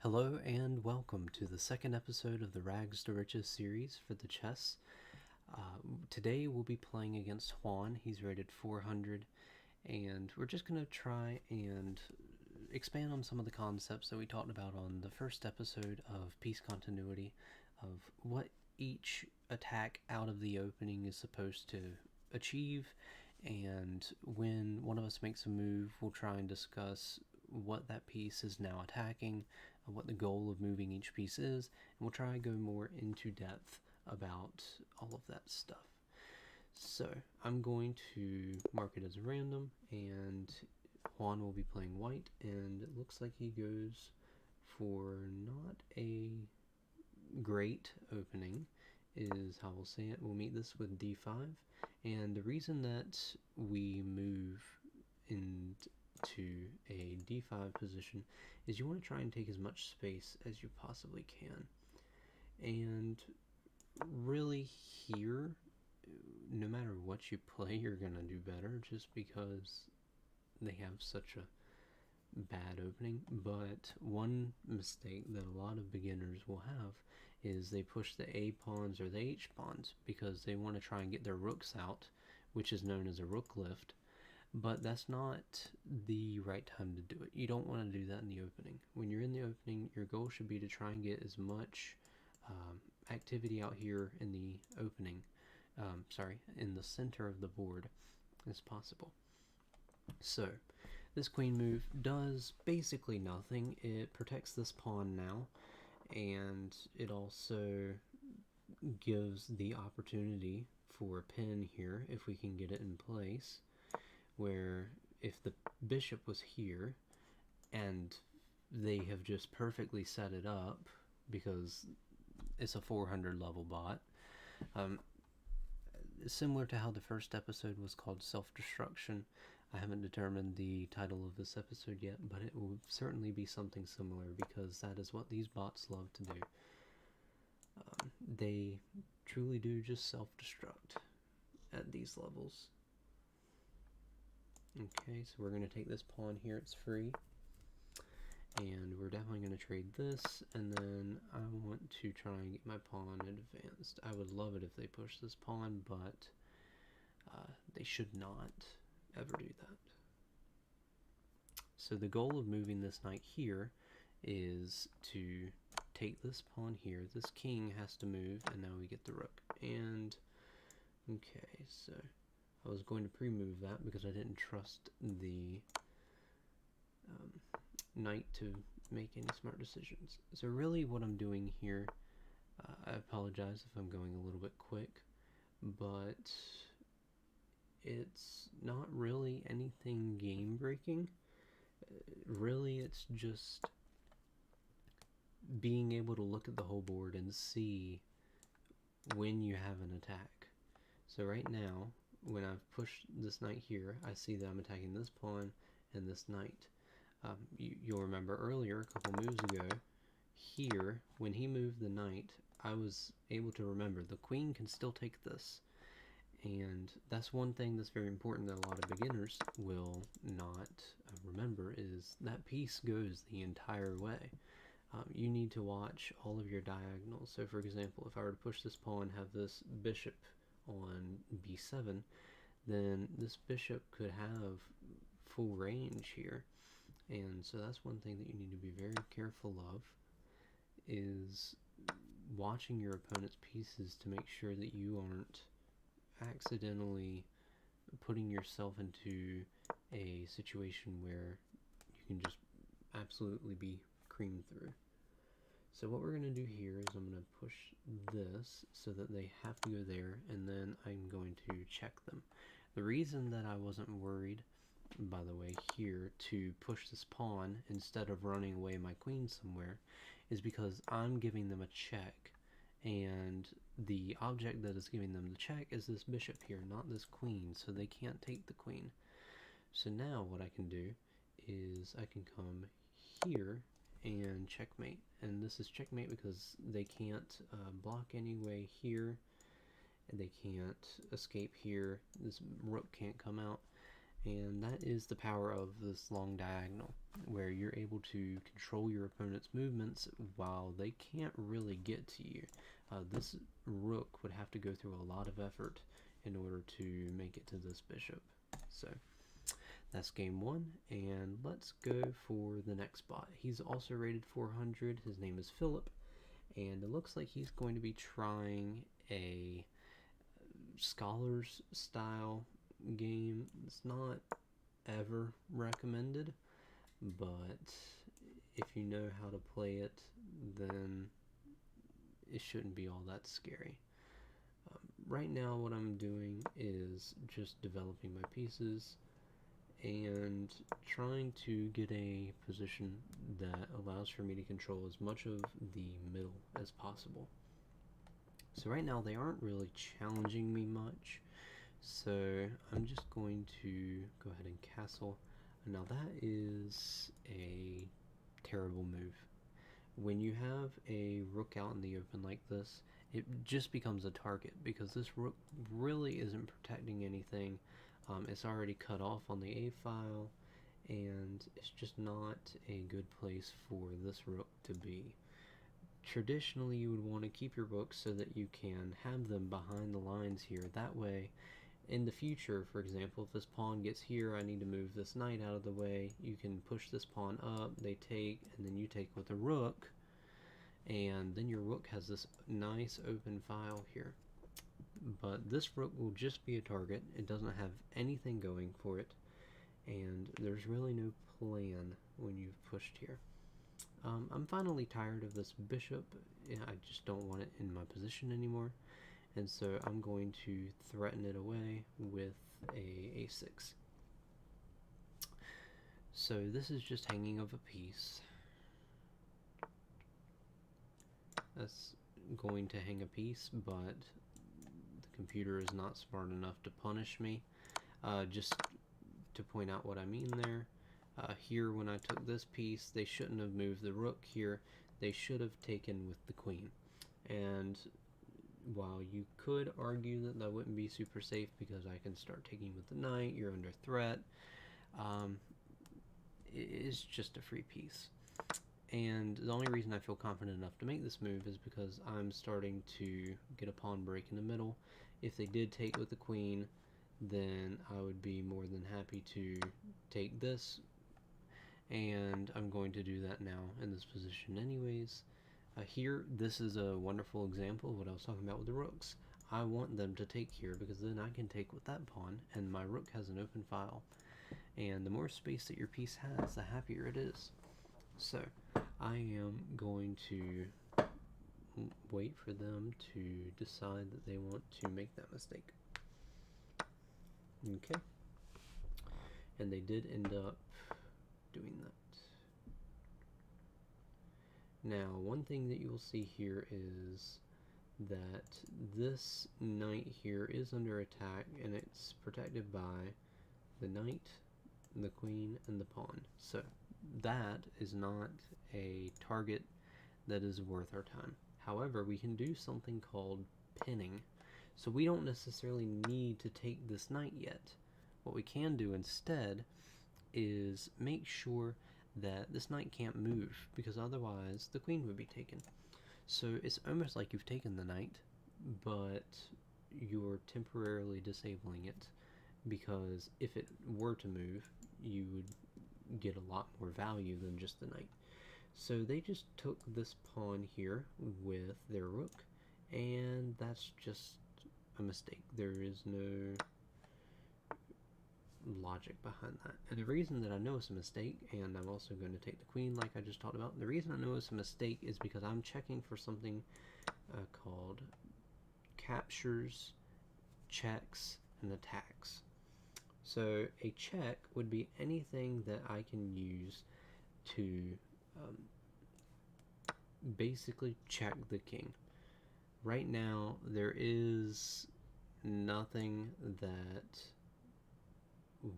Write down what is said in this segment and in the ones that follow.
Hello and welcome to the second episode of the Rags to Riches series for the chess. Today we'll be playing against Juan. He's rated 400, and we're just going to try and expand on some of the concepts that we talked about on the first episode of piece continuity, of what each attack out of the opening is supposed to achieve, and when one of us makes a move, we'll try and discuss what that piece is now attacking, what the goal of moving each piece is, and we'll try and go more into depth about all of that stuff. So I'm going to mark it as random, and Juan will be playing white, and it looks like he goes for not a great opening, is how we'll say it. We'll meet this with d5, and the reason that we move into a d5 position is you want to try and take as much space as you possibly can. And really here, no matter what you play, you're going to do better just because they have such a bad opening. But one mistake that a lot of beginners will have is they push the A pawns or the H pawns because they want to try and get their rooks out, which is known as a rook lift. But that's not the right time to do it. You don't want to do that in the opening. When you're in the opening, your goal should be to try and get as much activity out here in the opening, in the center of the board as possible. So this queen move does basically nothing. It protects this pawn now, and it also gives the opportunity for a pin here if we can get it in place, where if the bishop was here and they have just perfectly set it up because it's a 400 level bot, similar to how the first episode was called Self-Destruction. I haven't determined the title of this episode yet, but it will certainly be something similar because that is what these bots love to do. They truly do just self-destruct at these levels. Okay, so we're going to take this pawn here, it's free, and we're definitely going to trade this, and then I want to try and get my pawn advanced. I would love it if they push this pawn, but they should not ever do that. So the goal of moving this knight here is to take this pawn here. This king has to move, and now we get the rook. And okay, so I was going to pre-move that because I didn't trust the knight to make any smart decisions. So really what I'm doing here, I apologize if I'm going a little bit quick, but it's not really anything game breaking. Really, it's just being able to look at the whole board and see when you have an attack. So right now, when I've pushed this knight here, I see that I'm attacking this pawn and this knight. You'll remember earlier, a couple moves ago, here, when he moved the knight, I was able to remember the queen can still take this. And that's one thing that's very important that a lot of beginners will not remember, is that piece goes the entire way. You need to watch all of your diagonals. So for example, if I were to push this pawn and have this bishop on b7, then this bishop could have full range here. And so that's one thing that you need to be very careful of, is watching your opponent's pieces to make sure that you aren't accidentally putting yourself into a situation where you can just absolutely be creamed through. So what we're going to do here is I'm going to push this so that they have to go there, and then I'm going to check them. The reason that I wasn't worried, by the way, here to push this pawn instead of running away my queen somewhere is because I'm giving them a check, and the object that is giving them the check is this bishop here, not this queen, so they can't take the queen. So now what I can do is I can come here and checkmate, and this is checkmate because they can't block anyway here, and they can't escape here. This rook can't come out, and that is the power of this long diagonal. where you're able to control your opponent's movements while they can't really get to you. This rook would have to go through a lot of effort in order to make it to this bishop. So that's game one, and let's go for the next spot. He's also rated 400. His name is Philip, and it looks like he's going to be trying a scholars style game. It's not ever recommended, but if you know how to play it, then it shouldn't be all that scary. Right now what I'm doing is just developing my pieces and trying to get a position that allows for me to control as much of the middle as possible. So right now they aren't really challenging me much, so I'm just going to go ahead and castle. Now that is a terrible move. When you have a rook out in the open like this, it just becomes a target because this rook really isn't protecting anything. It's already cut off on the A file, and it's just not a good place for this rook to be. Traditionally, you would want to keep your rooks so that you can have them behind the lines here. That way, in the future, for example, if this pawn gets here, I need to move this knight out of the way. You can push this pawn up, they take, and then you take with the rook, and then your rook has this nice open file here. But this rook will just be a target. It doesn't have anything going for it, and there's really no plan when you've pushed here. I'm finally tired of this bishop. I just don't want it in my position anymore, and so I'm going to threaten it away with a a6. So this is just hanging of a piece. That's going to hang a piece, but the computer is not smart enough to punish me. Just to point out what I mean there, here when I took this piece, they shouldn't have moved the rook here. They should have taken with the queen. And while you could argue that that wouldn't be super safe because I can start taking with the knight, you're under threat, it is just a free piece. And the only reason I feel confident enough to make this move is because I'm starting to get a pawn break in the middle. If they did take with the queen, then I would be more than happy to take this, and I'm going to do that now in this position anyways. Here, this is a wonderful example of what I was talking about with the rooks. I want them to take here because then I can take with that pawn, and my rook has an open file. And the more space that your piece has, the happier it is. So, I am going to wait for them to decide that they want to make that mistake. Okay. And they did end up doing that. Now, one thing that you will see here is that this knight here is under attack, and it's protected by the knight, the queen, and the pawn. So that is not a target that is worth our time. However, we can do something called pinning. So we don't necessarily need to take this knight yet. What we can do instead is make sure that this knight can't move, because otherwise the queen would be taken. So it's almost like you've taken the knight, but you're temporarily disabling it, because if it were to move, you would get a lot more value than just the knight. So they just took this pawn here with their rook, and that's just a mistake. There is no logic behind that. And the reason that I know it's a mistake, and I'm also going to take the queen like I just talked about, the reason I know it's a mistake is because I'm checking for something called captures, checks, and attacks. So a check would be anything that I can use to basically check the king. Right now there is nothing that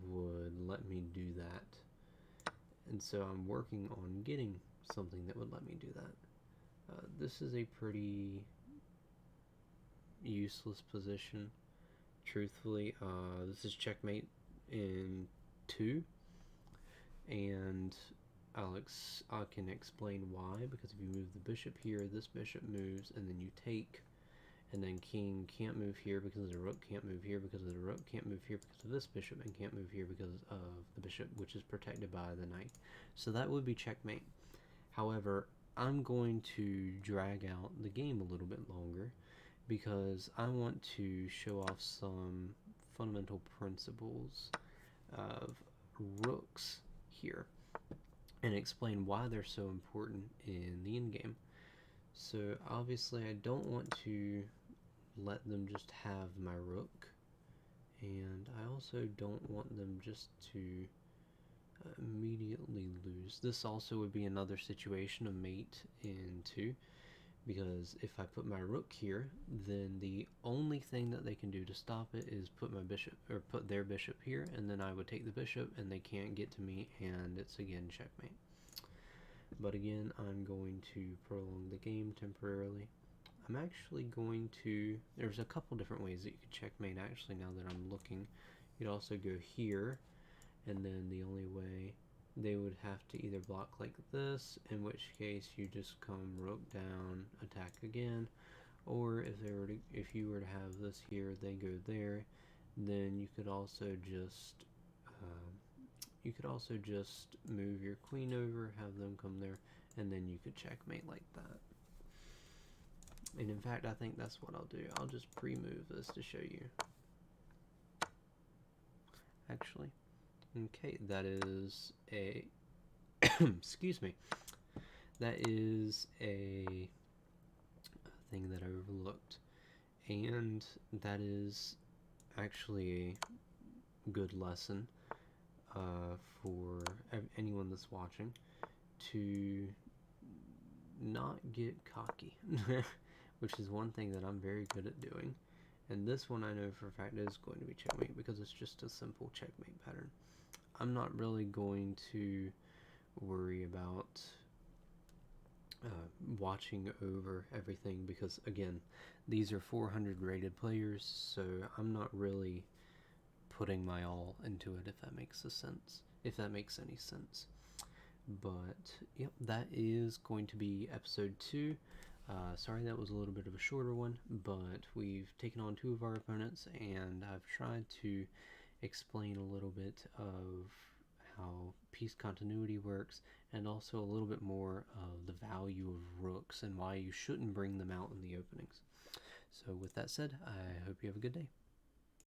would let me do that, and so I'm working on getting something that would let me do that. This is a pretty useless position, truthfully. This is checkmate in 2, and I can explain why, because if you move the bishop here, this bishop moves, and then you take, and then king can't move here because the rook can't move here because of the rook can't move here because of this bishop, and can't move here because of the bishop, which is protected by the knight. So that would be checkmate. However, I'm going to drag out the game a little bit longer because I want to show off some fundamental principles of rooks here and explain why they're so important in the endgame. So obviously I don't want to let them just have my rook, and I also don't want them just to immediately lose. This also would be another situation of mate in 2, because if I put my rook here, then the only thing that they can do to stop it is put my bishop, or put their bishop here, and then I would take the bishop and they can't get to me, and it's again checkmate. But again, I'm going to prolong the game temporarily. I'm actually going to, there's a couple different ways that you could checkmate actually now that I'm looking. You'd also go here, and then the only way they would have to either block like this, in which case you just come rook down, attack again, or if you were to have this here, they go there, then you could also just move your queen over, have them come there, and then you could checkmate like that. And in fact, I think that's what I'll do. I'll just pre-move this to show you. Actually, okay, that is a excuse me. That is a thing that I overlooked, and that is actually a good lesson for anyone that's watching, to not get cocky, which is one thing that I'm very good at doing. And this one I know for a fact is going to be checkmate because it's just a simple checkmate pattern. I'm not really going to worry about watching over everything because, again, these are 400 rated players, so I'm not really putting my all into it, if that makes any sense. But yep, that is going to be episode 2. Sorry that was a little bit of a shorter one, but we've taken on 2 of our opponents, and I've tried to explain a little bit of how piece continuity works, and also a little bit more of the value of rooks and why you shouldn't bring them out in the openings. So with that said, I hope you have a good day.